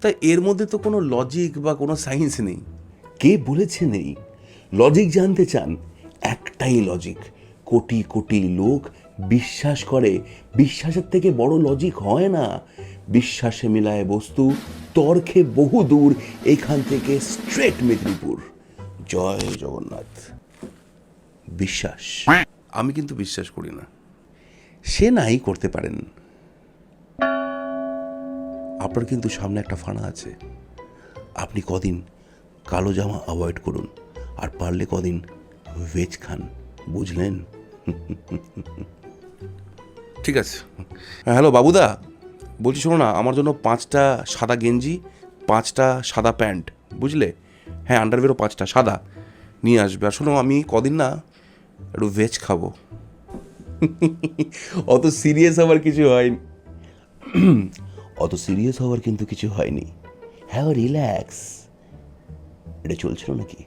তা এর মধ্যে তো কোনো লজিক বা কোনো সায়েন্স নেই। কে বলেছে নেই? লজিক জানতে চান? একটাই লজিক, কোটি কোটি লোক বিশ্বাস করে, বিশ্বাসের থেকে বড় লজিক হয় না। বিশ্বাসে মিলায় বস্তু, তর্কে বহু দূর, এখান থেকে স্ট্রেট মেদিনীপুর। জয় জগন্নাথ। বিশ্বাস? আমি কিন্তু বিশ্বাস করি না। সে নাই করতে পারেন, আপনার কিন্তু সামনে একটা ফানা আছে। আপনি কদিন কালো জামা অ্যাভয়েড করুন, আর পারলে কদিন ভেজ খান, বুঝলেন? ঠিক আছে। হ্যালো বাবুদা, বলছি শোনো না, আমার জন্য 5টা সাদা গেঞ্জি, 5টা সাদা প্যান্ট, বুঝলে? হ্যাঁ, আন্ডারওয়্যারও 5টা সাদা নিয়ে আসবে। আর শোনো, আমি কদিন না একটু ভেজ খাবো। অত সিরিয়াস হওয়ার কিছু হয়নি, অত সিরিয়াস হওয়ার কিন্তু কিছু হয়নি। হ্যাঁ, রিল্যাক্স। এটা চলছিল নাকি?